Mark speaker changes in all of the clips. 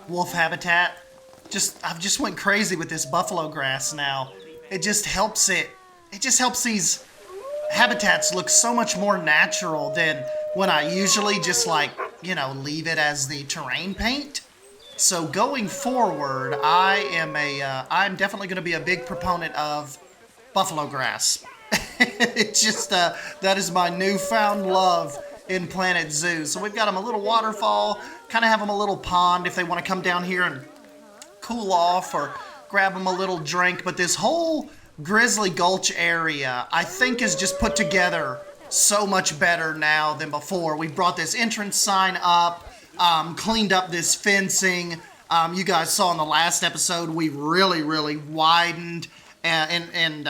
Speaker 1: wolf habitat. I've just went crazy with this buffalo grass now. It just helps these habitats look so much more natural than when I usually just like, leave it as the terrain paint. So going forward, I'm definitely going to be a big proponent of buffalo grass. It's just, that is my newfound love in Planet Zoo. So we've got them a little waterfall, kind of have them a little pond if they want to come down here and cool off or grab them a little drink. But this whole Grizzly Gulch area, I think, is just put together so much better now than before. We brought this entrance sign up, cleaned up this fencing. You guys saw in the last episode, we really widened and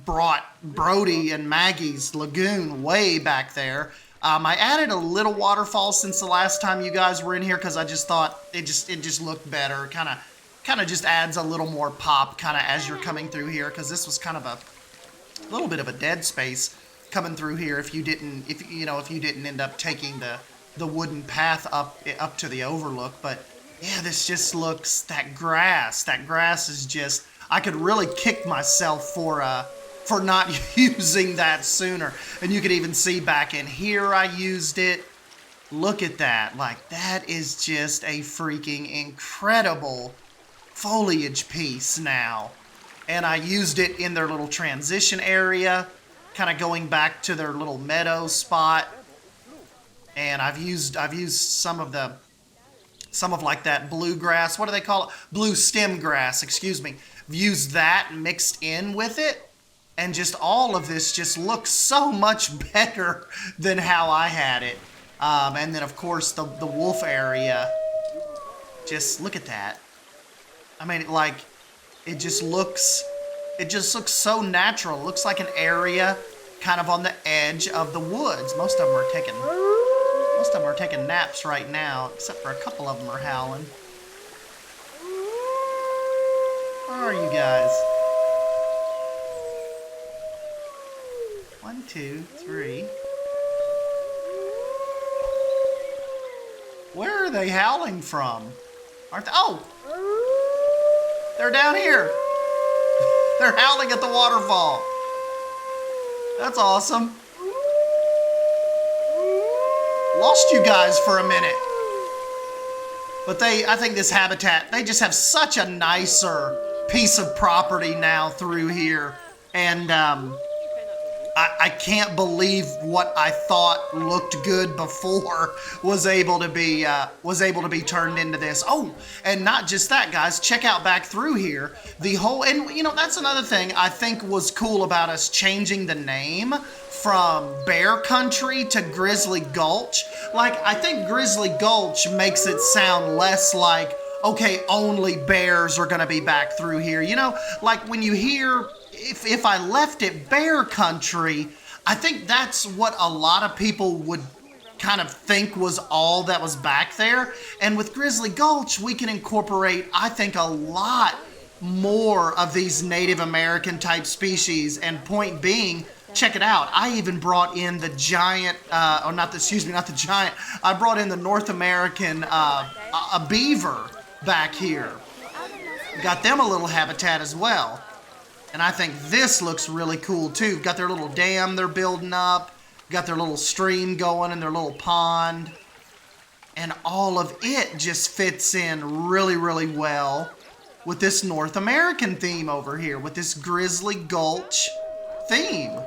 Speaker 1: brought Brody and Maggie's lagoon way back there. I added a little waterfall since the last time you guys were in here because I just thought it just looked better. Kind of just adds a little more pop kind of as you're coming through here, because this was kind of a little bit of a dead space coming through here if you didn't end up taking the wooden path up to the overlook. But yeah, this just looks, that grass is just, I could really kick myself for not using that sooner. And you could even see back in here I used it. Look at that. Like, that is just a freaking incredible foliage piece now. And I used it in their little transition area, kind of going back to their little meadow spot. And I've used some of like that bluegrass, what do they call it? Blue stem grass, excuse me. I've used that mixed in with it. And just all of this just looks so much better than how I had it. And then, of course, the wolf area. Just look at that. I mean, it just looks so natural. It looks like an area kind of on the edge of the woods. Most of them are taking naps right now, except for a couple of them are howling. Where are you guys? 1, 2, 3. Where are they howling from? Aren't they? Oh! They're down here. They're howling at the waterfall. That's awesome. Lost you guys for a minute. But I think this habitat, they just have such a nicer piece of property now through here. And I can't believe what I thought looked good before was able to be turned into this. Oh, and not just that, guys. Check out back through here. And that's another thing I think was cool about us changing the name from Bear Country to Grizzly Gulch. Like, I think Grizzly Gulch makes it sound less like, okay, only bears are gonna be back through here. Like when you hear, if I left it Bear Country, I think that's what a lot of people would kind of think was all that was back there. And with Grizzly Gulch, we can incorporate, I think, a lot more of these Native American type species. And point being, check it out. I even brought in the giant, not the giant. I brought in the North American a beaver back here. Got them a little habitat as well. And I think this looks really cool too. Got their little dam they're building up. Got their little stream going and their little pond. And all of it just fits in really well with this North American theme over here, with this Grizzly Gulch theme.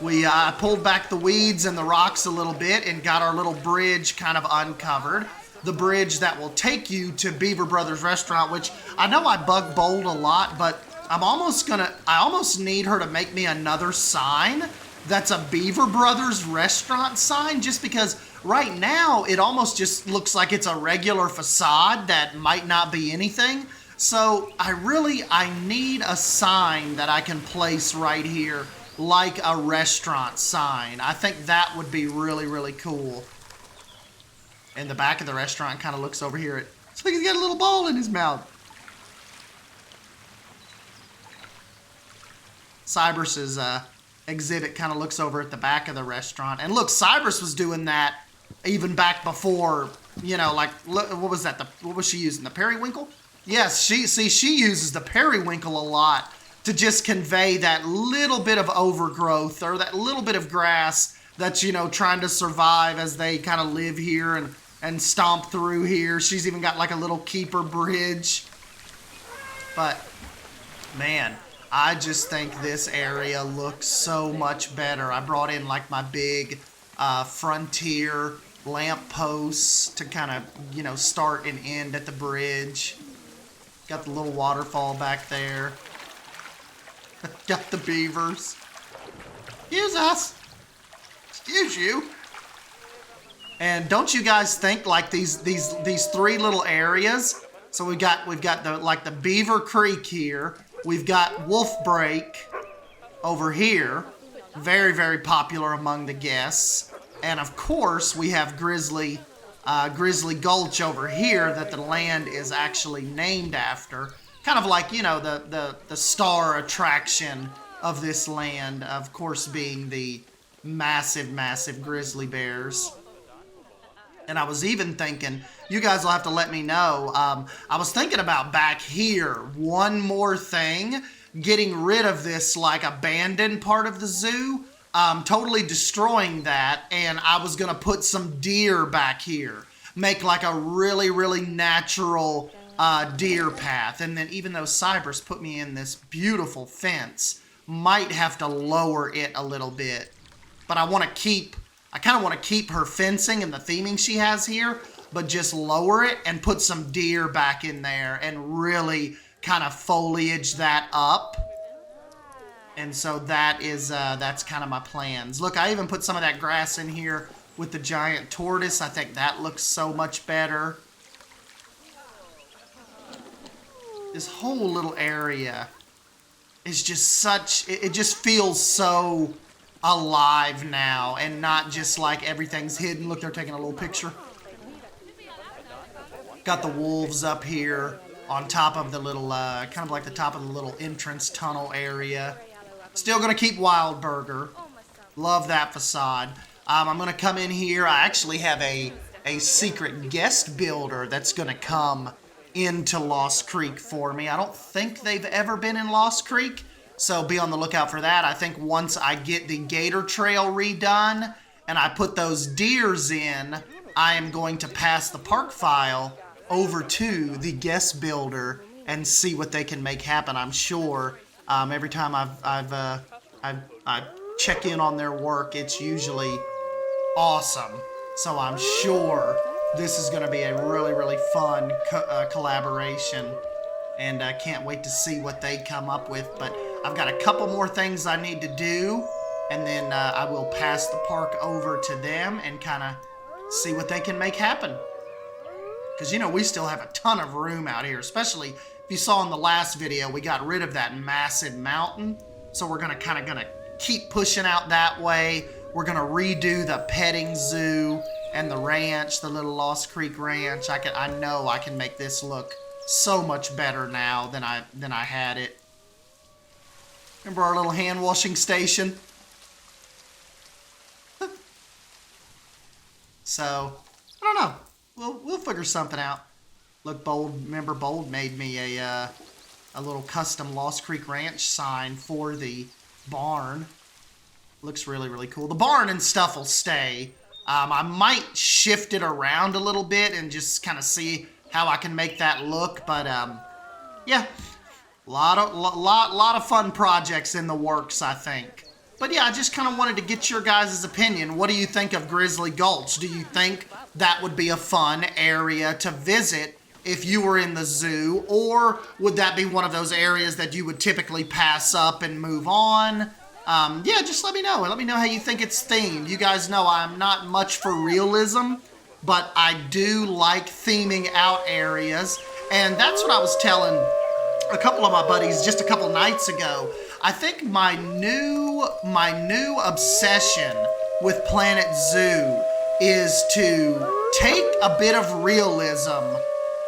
Speaker 1: We pulled back the weeds and the rocks a little bit and got our little bridge kind of uncovered. The bridge that will take you to Beaver Brothers Restaurant, which I know I bug bowled a lot, but I almost need her to make me another sign that's a Beaver Brothers Restaurant sign, just because right now it almost just looks like it's a regular facade that might not be anything. So I need a sign that I can place right here, like a restaurant sign. I think that would be really cool. And the back of the restaurant kind of looks over here. It's like he's got a little ball in his mouth. Cybrus's exhibit kind of looks over at the back of the restaurant. And look, Cybrus was doing that even back before you know, like, what was that? What was she using? The periwinkle? Yes, she uses the periwinkle a lot to just convey that little bit of overgrowth or that little bit of grass that's, you know, trying to survive as they kind of live here and stomp through here. She's even got like a little keeper bridge. But, man, I just think this area looks so much better. I brought in like my big frontier lamp posts to kind of, you know, start and end at the bridge. Got the little waterfall back there. Got the beavers. Excuse us. Excuse you. And don't you guys think like these three little areas? So we've got the Beaver Creek here. We've got Wolf Break over here. Very, very popular among the guests. And of course, we have Grizzly Gulch over here that the land is actually named after. Kind of like, you know, the star attraction of this land, of course, being the massive, massive grizzly bears. And I was even thinking, you guys will have to let me know, I was thinking about back here, one more thing, getting rid of this like abandoned part of the zoo, totally destroying that, and I was gonna put some deer back here. Make like a really, really natural deer path. And then even though Cypress put me in this beautiful fence, might have to lower it a little bit. But I kind of want to keep her fencing and the theming she has here, but just lower it and put some deer back in there and really kind of foliage that up. And so that is, that's kind of my plans. Look, I even put some of that grass in here with the giant tortoise. I think that looks so much better. This whole little area is just it just feels so alive now and not just like everything's hidden. Look, they're taking a little picture. Got the wolves up here on top of the little, kind of like the top of the little entrance tunnel area. Still gonna keep Wild Burger. Love that facade. I'm gonna come in here. I actually have a secret guest builder that's gonna come into Lost Creek for me. I don't think they've ever been in Lost Creek, so be on the lookout for that. I think once I get the Gator Trail redone and I put those deers in, I am going to pass the park file over to the guest builder and see what they can make happen. I'm sure every time I check in on their work, it's usually awesome. So I'm sure this is going to be a really, really fun collaboration, and I can't wait to see what they come up with. But I've got a couple more things I need to do, and then I will pass the park over to them and kind of see what they can make happen. Because, you know, we still have a ton of room out here, especially if you saw in the last video, we got rid of that massive mountain. So we're gonna keep pushing out that way. We're gonna redo the petting zoo and the ranch, the little Lost Creek Ranch. I know I can make this look so much better now than I had it. Remember our little hand washing station? So, I don't know. We'll figure something out. Look, Bold made me a little custom Lost Creek Ranch sign for the barn. Looks really, really cool. The barn and stuff will stay. I might shift it around a little bit and just kind of see how I can make that look. But yeah, lot of fun projects in the works, I think. But yeah, I just kind of wanted to get your guys' opinion. What do you think of Grizzly Gulch? Do you think that would be a fun area to visit if you were in the zoo? Or would that be one of those areas that you would typically pass up and move on? Yeah, just let me know. Let me know how you think it's themed. You guys know I'm not much for realism, but I do like theming out areas. And that's what I was telling a couple of my buddies just a couple nights ago. I think my new obsession with Planet Zoo is to take a bit of realism,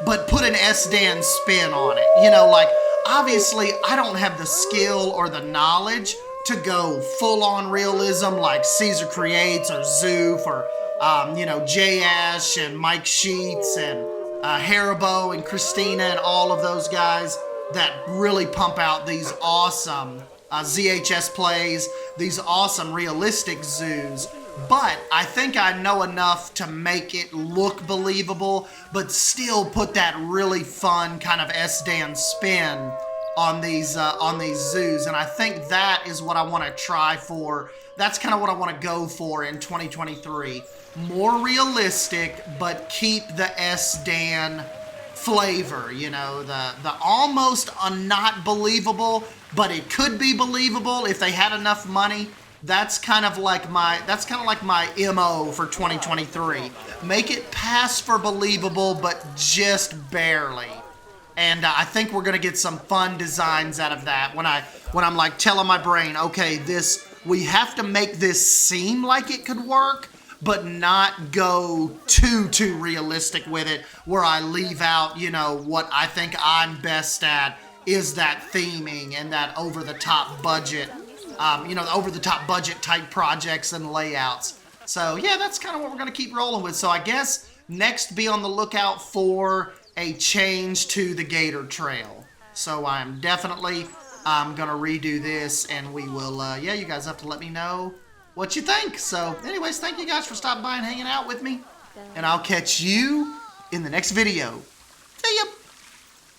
Speaker 1: but put an S-Dan spin on it. You know, like, obviously, I don't have the skill or the knowledge to go full-on realism like Caesar Creates or Zoof or you know, Jay Ash and Mike Sheets and Haribo and Christina and all of those guys that really pump out these awesome ZHS plays, these awesome realistic zoos. But I think I know enough to make it look believable, but still put that really fun kind of SDAN spin on these zoos. And I think that is what I want to try for. That's kind of what I want to go for in 2023. More realistic, but keep the SDAN flavor, you know, the almost not believable, but it could be believable if they had enough money. That's kind of like my MO for 2023. Make it pass for believable, but just barely. And I think we're gonna get some fun designs out of that when I'm like telling my brain, okay, we have to make this seem like it could work, but not go too realistic with it, where I leave out, you know, what I think I'm best at is that theming and that over-the-top budget, you know, the over-the-top budget type projects and layouts. So yeah, that's kind of what we're gonna keep rolling with. So I guess next, be on the lookout for a change to the Gator Trail. So I'm definitely gonna redo this, and we will, yeah, you guys have to let me know what you think. So anyways, thank you guys for stopping by and hanging out with me, and I'll catch you in the next video. See ya!